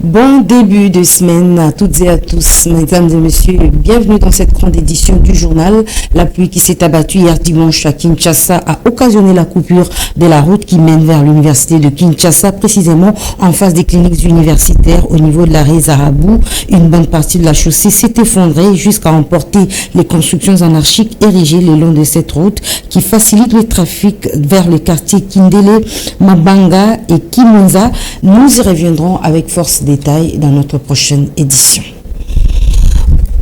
Bon début de semaine à toutes et à tous, mesdames et messieurs. Bienvenue dans cette grande édition du journal. La pluie qui s'est abattue hier dimanche à Kinshasa a occasionné la coupure de la route qui mène vers l'université de Kinshasa, précisément en face des cliniques universitaires au niveau de l'arrêt Zarabou. Une bonne partie de la chaussée s'est effondrée jusqu'à emporter les constructions anarchiques érigées le long de cette route qui facilite le trafic vers les quartiers Kindele, Mabanga et Kimunza. Nous y reviendrons avec force détails dans notre prochaine édition.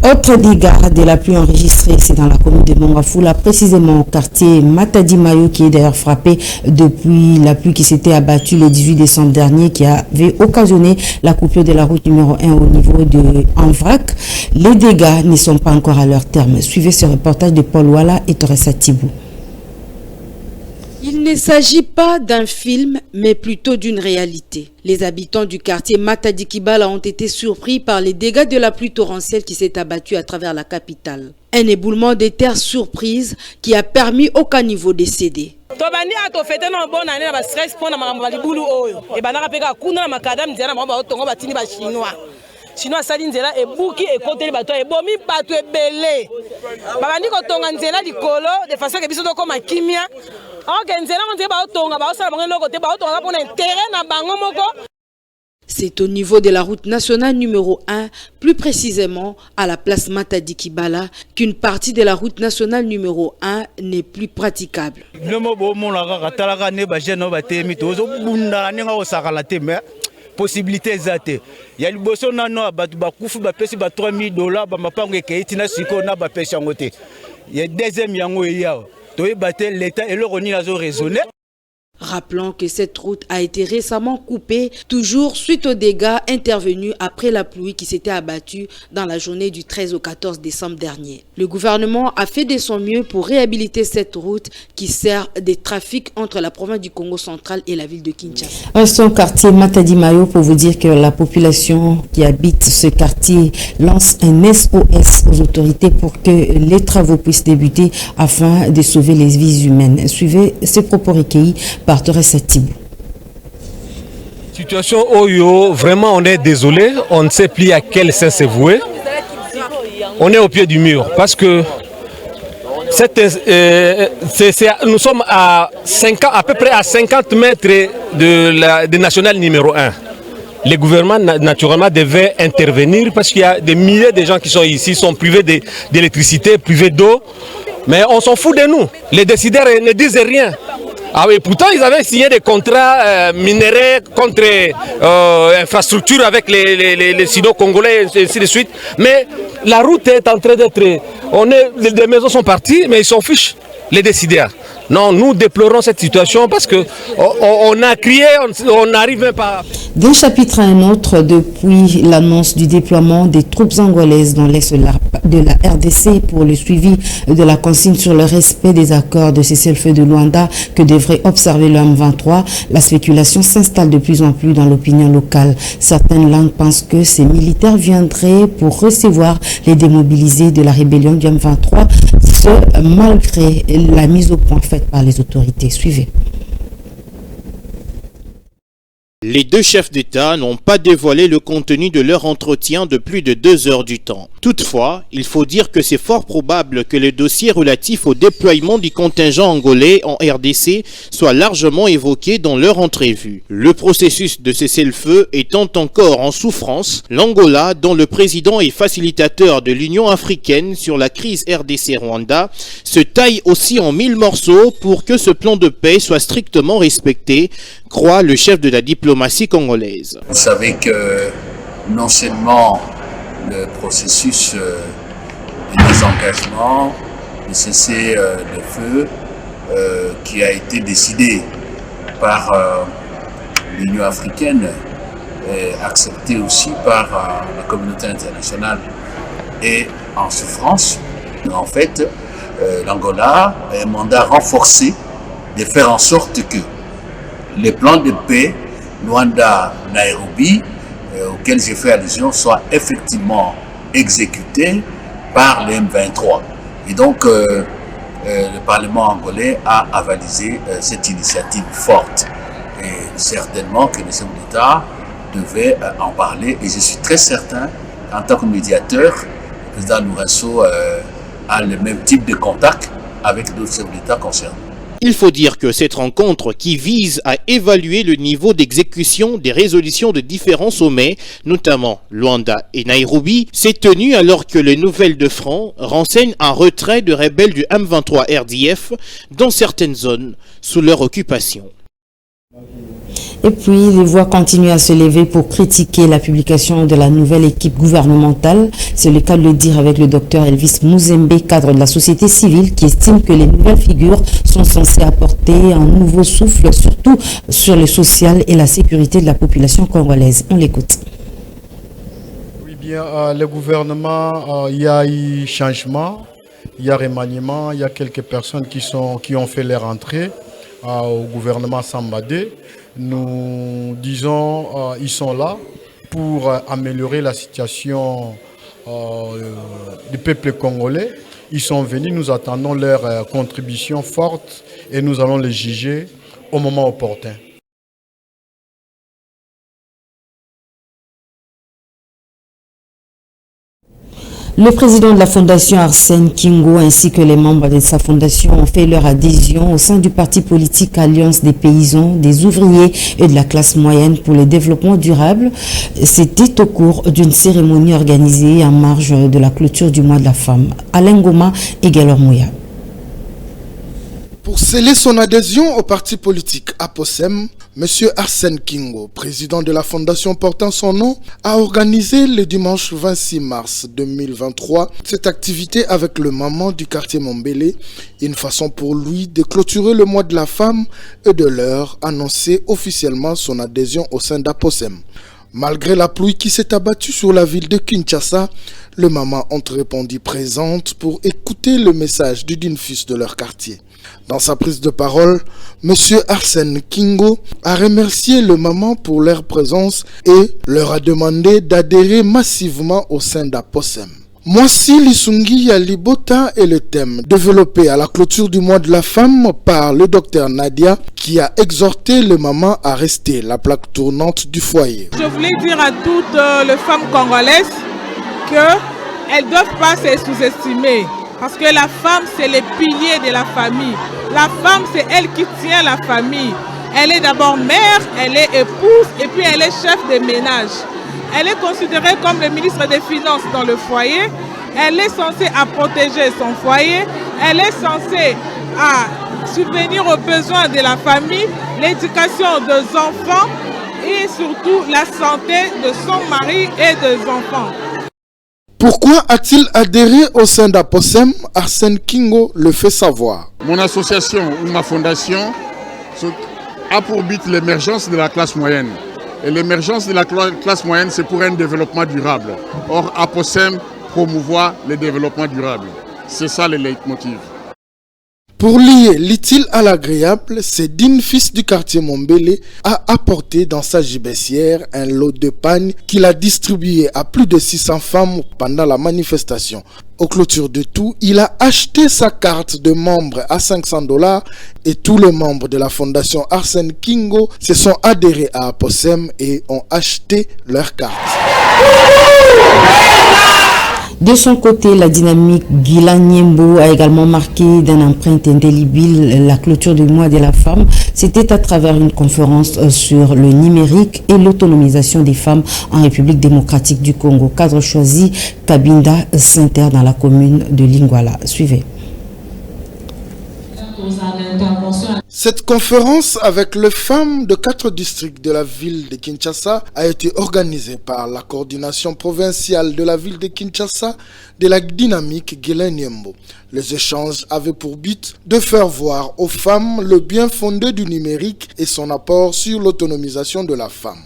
Autre dégât de la pluie enregistrée, c'est dans la commune de Mongafula, précisément au quartier Matadi-Mayo, qui est d'ailleurs frappé depuis la pluie qui s'était abattue le 18 décembre dernier, qui avait occasionné la coupure de la route numéro 1 au niveau de Anvrac. Les dégâts ne sont pas encore à leur terme. Suivez ce reportage de Paul Wala et Teresa Tibou. Il ne s'agit pas d'un film, mais plutôt d'une réalité. Les habitants du quartier Matadi-Kibala ont été surpris par les dégâts de la pluie torrentielle qui s'est abattue à travers la capitale. Un éboulement de terre surprise qui a permis au caniveau de céder. Chinois sali nzela ebuki ekoteli bato ebomi bato ebele babandi kotonga nzela likolo de façon que biso to koma kimia ok nzela nzela ba otonga ba osala bango lokote ba otonga pona terrain na bango moko. C'est au niveau de la route nationale numéro 1, plus précisément à la place Matadi-Kibala, qu'une partie de la route nationale numéro 1 n'est plus praticable. Possibilité zate ya liboso nano abatu bakufu bapesi ba $3000 ba mapango ekeiti na siko na ba pesa ngote ya deuxième yango ya to ebate l'état et le roni nazo raisonner. Rappelons que cette route a été récemment coupée, toujours suite aux dégâts intervenus après la pluie qui s'était abattue dans la journée du 13 au 14 décembre dernier. Le gouvernement a fait de son mieux pour réhabiliter cette route qui sert des trafics entre la province du Congo central et la ville de Kinshasa. Restons au quartier Matadi-Mayo pour vous dire que la population qui habite ce quartier lance un SOS aux autorités pour que les travaux puissent débuter afin de sauver les vies humaines. Suivez ces propos recueillis par Teresa Tibou. Situation Oyo, vraiment on est désolé, on ne sait plus à quel sens se vouer. On est au pied du mur parce que nous sommes à peu près à 50 mètres de national numéro 1. Le gouvernement naturellement devait intervenir parce qu'il y a des milliers de gens qui sont ici, sont privés d'électricité, privés d'eau, mais on s'en fout de nous. Les décideurs ne disent rien. Ah oui, pourtant ils avaient signé des contrats minéraux contre infrastructure avec les sino-congolais et ainsi de suite. Mais la route est en train d'être... Les maisons sont parties, mais ils s'en fichent, les décideurs. Non, nous déplorons cette situation parce que on a crié, on n'arrive même pas. D'un chapitre à un autre, depuis l'annonce du déploiement des troupes angolaises dans l'est de la RDC pour le suivi de la consigne sur le respect des accords de cessez-le-feu de Luanda que devrait observer le M23, la spéculation s'installe de plus en plus dans l'opinion locale. Certaines langues pensent que ces militaires viendraient pour recevoir les démobilisés de la rébellion du M23, ce malgré la mise au point faite par les autorités. Suivez. Les deux chefs d'État n'ont pas dévoilé le contenu de leur entretien de plus de 2 heures du temps. Toutefois, il faut dire que c'est fort probable que le dossier relatif au déploiement du contingent angolais en RDC soit largement évoqué dans leur entrevue. Le processus de cessez-le-feu étant encore en souffrance, l'Angola, dont le président est facilitateur de l'Union africaine sur la crise RDC-Rwanda, se taille aussi en 1000 morceaux pour que ce plan de paix soit strictement respecté, croit le chef de la diplomatie congolaise. Vous savez que non seulement le processus de désengagement, de cessez-le-feu qui a été décidé par l'Union africaine et accepté aussi par la communauté internationale est en souffrance. En fait, l'Angola a un mandat renforcé de faire en sorte que les plans de paix Luanda-Nairobi auxquels j'ai fait allusion soient effectivement exécutés par le M23. Et donc, le Parlement angolais a avalisé cette initiative forte. Et certainement que les chefs d'État devait en parler. Et je suis très certain qu'en tant que médiateur, le président Lourenço a le même type de contact avec d'autres chefs d'État concernés. Il faut dire que cette rencontre, qui vise à évaluer le niveau d'exécution des résolutions de différents sommets, notamment Luanda et Nairobi, s'est tenue alors que les nouvelles de front renseignent un retrait de rebelles du M23 RDF dans certaines zones sous leur occupation. Et puis, les voix continuent à se lever pour critiquer la publication de la nouvelle équipe gouvernementale. C'est le cas de le dire avec le docteur Elvis Mouzembe, cadre de la société civile, qui estime que les nouvelles figures sont censées apporter un nouveau souffle, surtout sur le social et la sécurité de la population congolaise. On l'écoute. Oui, bien, le gouvernement, il y a eu changement, il y a remaniement, il y a quelques personnes qui ont fait leur entrée au gouvernement Sambadé. Nous disons ils sont là pour améliorer la situation du peuple congolais. Ils sont venus, nous attendons leur contribution forte et nous allons les juger au moment opportun. Le président de la fondation Arsène Kingo ainsi que les membres de sa fondation ont fait leur adhésion au sein du parti politique Alliance des paysans, des ouvriers et de la classe moyenne pour le développement durable. C'était au cours d'une cérémonie organisée en marge de la clôture du mois de la femme. Alain Goma et Galor Mouya. Pour sceller son adhésion au parti politique APOSEM, M. Arsène Kingo, président de la fondation portant son nom, a organisé le dimanche 26 mars 2023 cette activité avec le maman du quartier Mombélé, une façon pour lui de clôturer le mois de la femme et de leur annoncer officiellement son adhésion au sein d'APOSEM. Malgré la pluie qui s'est abattue sur la ville de Kinshasa, les mamans ont répondu présentes pour écouter le message du digne fils de leur quartier. Dans sa prise de parole, M. Arsène Kingo a remercié les mamans pour leur présence et leur a demandé d'adhérer massivement au sein d'APOSEM. Moissi Lisungi Yalibota est le thème développé à la clôture du mois de la femme par le docteur Nadia qui a exhorté les mamans à rester la plaque tournante du foyer. Je voulais dire à toutes les femmes congolaises qu'elles ne doivent pas se sous-estimer parce que la femme c'est le pilier de la famille. La femme c'est elle qui tient la famille. Elle est d'abord mère, elle est épouse et puis elle est chef de ménage. Elle est considérée comme le ministre des Finances dans le foyer. Elle est censée à protéger son foyer. Elle est censée à subvenir aux besoins de la famille, l'éducation des enfants et surtout la santé de son mari et des enfants. Pourquoi a-t-il adhéré au sein d'APOSEM? Arsène Kingo le fait savoir. Mon association ou ma fondation a pour but l'émergence de la classe moyenne. Et l'émergence de la classe moyenne, c'est pour un développement durable. Or, APOSEM promouvoit le développement durable. C'est ça le leitmotiv. Pour lier l'utile à l'agréable, c'est digne fils du quartier Mombélé a apporté dans sa gibecière un lot de pagne qu'il a distribué à plus de 600 femmes pendant la manifestation. Au clôture de tout, il a acheté sa carte de membre à $500 et tous les membres de la fondation Arsène Kingo se sont adhérés à APOSEM et ont acheté leur carte. De son côté, la dynamique Guila Niembo a également marqué d'une empreinte indélébile la clôture du mois de la femme. C'était à travers une conférence sur le numérique et l'autonomisation des femmes en République démocratique du Congo. Cadre choisi, Kabinda Saint-Terre dans la commune de Lingwala. Suivez. Cette conférence avec les femmes de 4 districts de la ville de Kinshasa a été organisée par la coordination provinciale de la ville de Kinshasa de la dynamique Guila Niembo. Les échanges avaient pour but de faire voir aux femmes le bien fondé du numérique et son apport sur l'autonomisation de la femme.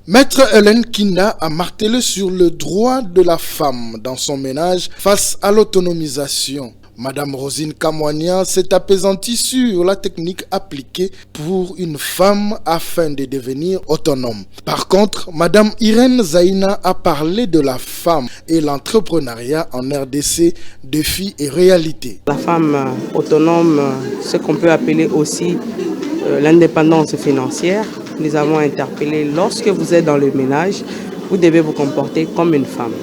Maître Hélène Kinda a martelé sur le droit de la femme dans son ménage face à l'autonomisation. Madame Rosine Kamwania s'est apaisantie sur la technique appliquée pour une femme afin de devenir autonome. Par contre, Madame Irène Zaina a parlé de la femme et l'entrepreneuriat en RDC, défis et réalités. La femme autonome, ce qu'on peut appeler aussi l'indépendance financière, nous avons interpellé, lorsque vous êtes dans le ménage, vous devez vous comporter comme une femme.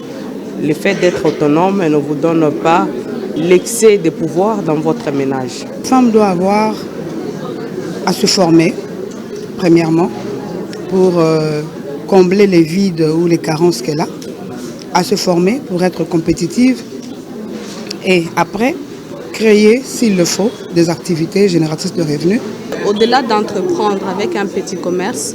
Le fait d'être autonome ne vous donne pas l'excès de pouvoir dans votre ménage. La femme doit avoir à se former, premièrement, pour combler les vides ou les carences qu'elle a, à se former pour être compétitive et après, créer, s'il le faut, des activités génératrices de revenus. Au-delà d'entreprendre avec un petit commerce,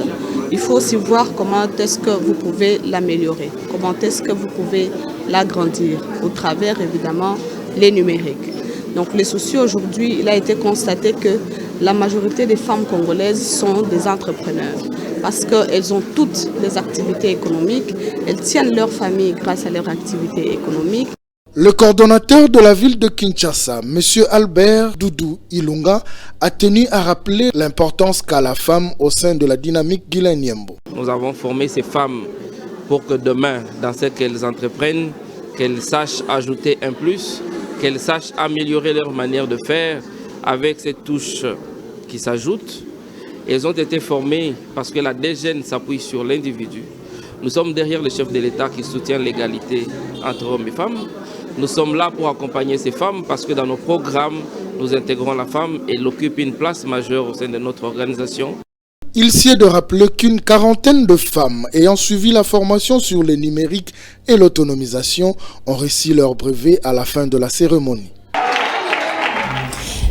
il faut aussi voir comment est-ce que vous pouvez l'améliorer, comment est-ce que vous pouvez l'agrandir, au travers évidemment les numériques. Donc les soucis aujourd'hui, il a été constaté que la majorité des femmes congolaises sont des entrepreneurs parce qu'elles ont toutes les activités économiques, elles tiennent leur famille grâce à leur activité économique. Le coordonnateur de la ville de Kinshasa, M. Albert Doudou Ilunga, a tenu à rappeler l'importance qu'a la femme au sein de la dynamique Guilain-Niembo. Nous avons formé ces femmes pour que demain, dans ce qu'elles entreprennent, qu'elles sachent ajouter un plus, qu'elles sachent améliorer leur manière de faire avec ces touches qui s'ajoutent. Elles ont été formées parce que la DGN s'appuie sur l'individu. Nous sommes derrière le chef de l'État qui soutient l'égalité entre hommes et femmes. Nous sommes là pour accompagner ces femmes parce que dans nos programmes, nous intégrons la femme et elle occupe une place majeure au sein de notre organisation. Il sied de rappeler qu'une quarantaine de femmes ayant suivi la formation sur le numérique et l'autonomisation ont reçu leur brevet à la fin de la cérémonie.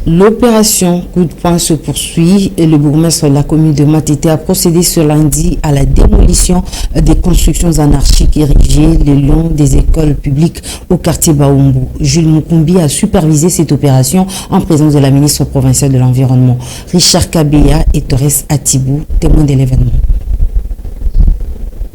L'opération coup de poing se poursuit et le bourgmestre de la commune de Matete a procédé ce lundi à la démolition des constructions anarchiques érigées le long des écoles publiques au quartier Baumbu. Jules Mukumbi a supervisé cette opération en présence de la ministre provinciale de l'Environnement. Richard Kabeya et Torres Atibou, témoins de l'événement.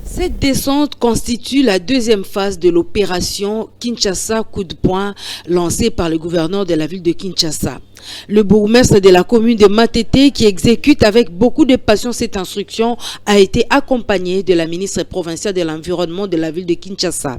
Cette descente constitue la deuxième phase de l'opération Kinshasa coup de poing lancée par le gouverneur de la ville de Kinshasa. Le bourgmestre de la commune de Matete, qui exécute avec beaucoup de passion cette instruction, a été accompagné de la ministre provinciale de l'Environnement de la ville de Kinshasa.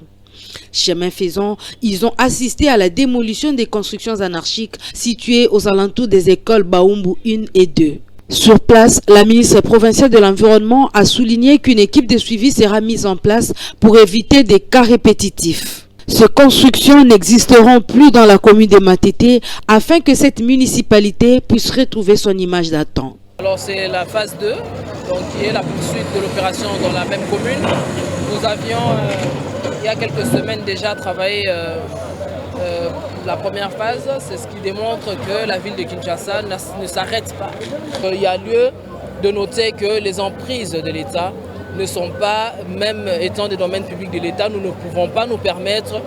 Chemin faisant, ils ont assisté à la démolition des constructions anarchiques situées aux alentours des écoles Baumbu 1 et 2. Sur place, la ministre provinciale de l'Environnement a souligné qu'une équipe de suivi sera mise en place pour éviter des cas répétitifs. Ces constructions n'existeront plus dans la commune de Matete afin que cette municipalité puisse retrouver son image d'antan. Alors c'est la phase 2, donc, qui est la poursuite de l'opération dans la même commune. Nous avions, il y a quelques semaines déjà, travaillé la première phase, c'est ce qui démontre que la ville de Kinshasa ne s'arrête pas. Il y a lieu de noter que les emprises de l'État ne sont pas, même étant des domaines publics de l'État, nous ne pouvons pas nous permettre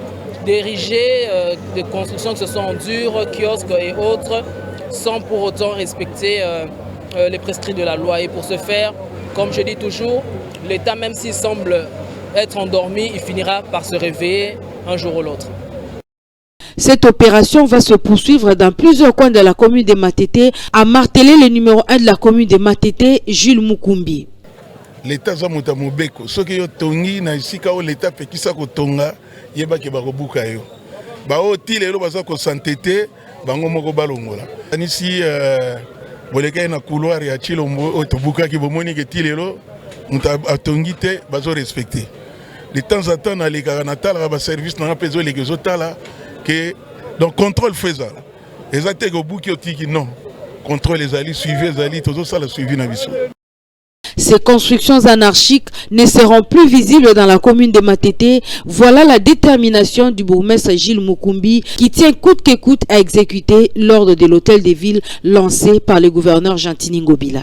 d'ériger des constructions que ce soit en dur, kiosques et autres, sans pour autant respecter les prescrits de la loi. Et pour ce faire, comme je dis toujours, l'État, même s'il semble être endormi, il finira par se réveiller un jour ou l'autre. Cette opération va se poursuivre dans plusieurs coins de la commune de Matete, a martelé le numéro 1 de la commune de Matete, Jules Mukumbi. L'État za muta mobeko soki yo tongi na isika o l'État pekisa ko tonga yeba ke ba kobuka yo ba o tilelo baza ko santete bango moko balongola anisi boleka na couloir ya Chilombo o tobuka ki bomoni ke tilelo muta atongi te bazo respecter de temps en temps na leka na tala ba service na pezo les zo tala que donc contrôle faisal exacte ko buki otiki non contrôle les alliés suivez les alliés tozo ça la suivi na biso. Ces constructions anarchiques ne seront plus visibles dans la commune de Matete. Voilà la détermination du bourgmestre Gilles Mukumbi qui tient coûte que coûte à exécuter l'ordre de l'hôtel des villes lancé par le gouverneur Gentini Ngobila.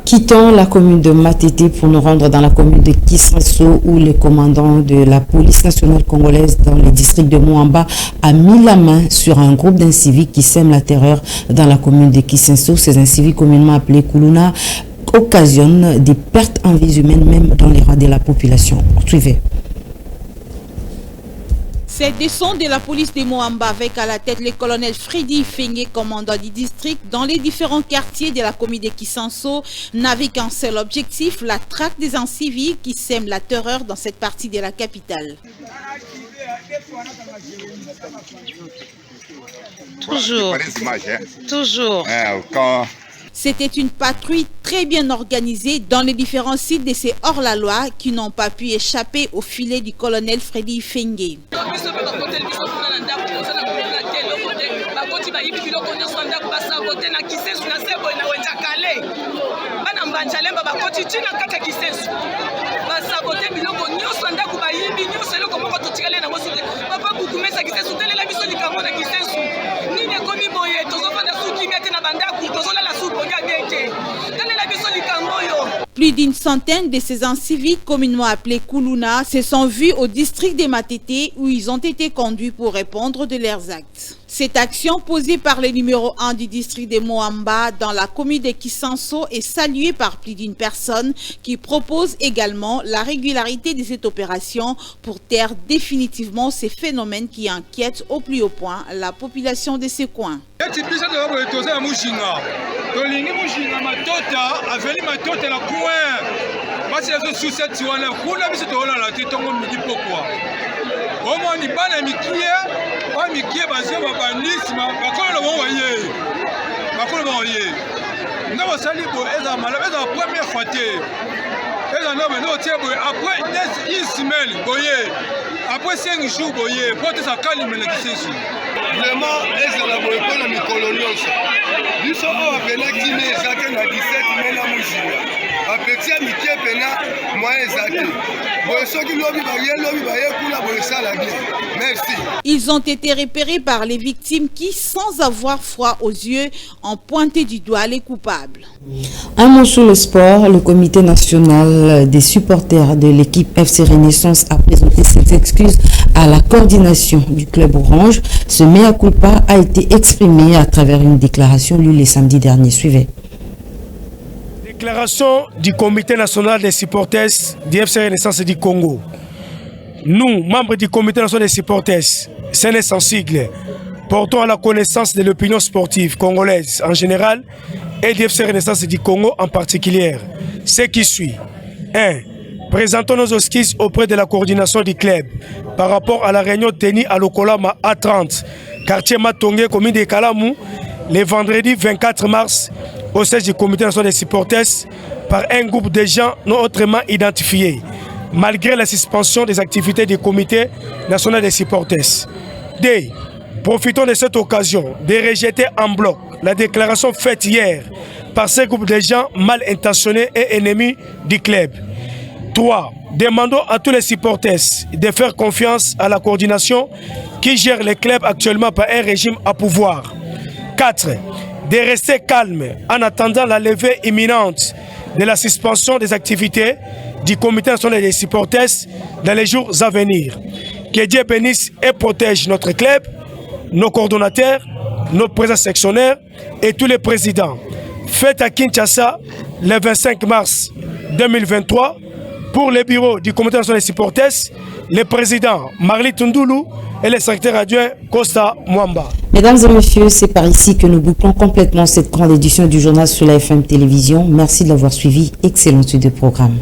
Quittons la commune de Matete pour nous rendre dans la commune de Kisanso où le commandant de la police nationale congolaise dans le district de Moamba a mis la main sur un groupe d'inciviques qui sème la terreur dans la commune de Kisanso. Ces inciviques communément appelés Kuluna occasionnent des pertes en vie humaine même dans les rangs de la population. Suivez. Cette descente de la police de Moamba avec à la tête le colonel Freddy Fengé, commandant du district, dans les différents quartiers de la commune de Kisanso, n'avait qu'un seul objectif, la traque des inciviques qui sèment la terreur dans cette partie de la capitale. Toujours. Quand C'était une patrouille très bien organisée dans les différents sites de ces hors-la-loi qui n'ont pas pu échapper au filet du colonel Freddy Fengue. Plus d'une centaine de ces inciviques, communément appelés Kuluna, se sont vus au district des Matete où ils ont été conduits pour répondre de leurs actes. Cette action posée par le numéro 1 du district de Moamba dans la commune de Kisanso est saluée par plus d'une personne qui propose également la régularité de cette opération pour taire définitivement ces phénomènes qui inquiètent au plus haut point la population de ces coins. Après 5 jours, pour que ça calme les questions. Vraiment, les élaborés pour la mi-coloniose. Nous sommes à Pénaki, mais ils ont 17 mais à Mouchina. À Petit Amitié, Pénat, moi, ils ont Merci. Ils ont été repérés par les victimes qui, sans avoir froid aux yeux, ont pointé du doigt les coupables. Un mot sur le sport. Le comité national des supporters de l'équipe FC Renaissance a présenté ses excuses à la coordination du club orange. Ce mea culpa a été exprimé à travers une déclaration lue le samedi dernier. Suivez. Déclaration du comité national des supporters du FC Renaissance du Congo. Nous, membres du comité national des supporters, CNS sans sigle, portons à la connaissance de l'opinion sportive congolaise en général et du FC Renaissance du Congo en particulier ce qui suit. 1. Présentons nos excuses auprès de la coordination du club par rapport à la réunion tenue à Lokolama A30, quartier Matongé, commune de Kalamou, le vendredi 24 mars au siège du comité national des supporters par un groupe de gens non autrement identifiés, malgré la suspension des activités du comité national des supporters. 2. Profitons de cette occasion de rejeter en bloc la déclaration faite hier par ce groupe de gens mal intentionnés et ennemis du club. 3. Demandons à tous les supporters de faire confiance à la coordination qui gère le club actuellement par un régime à pouvoir. 4. De rester calme en attendant la levée imminente de la suspension des activités du comité national des supporters dans les jours à venir. Que Dieu bénisse et protège notre club, nos coordonnateurs, nos présidents sectionnaires et tous les présidents. Fête à Kinshasa le 25 mars 2023 pour le bureau du comité national des supporters, le président Marli Tundoulou et le secrétaire adjoint Costa Mwamba. Mesdames et messieurs, c'est par ici que nous bouclons complètement cette grande édition du journal sur la FM Télévision. Merci de l'avoir suivi. Excellente suite de programme.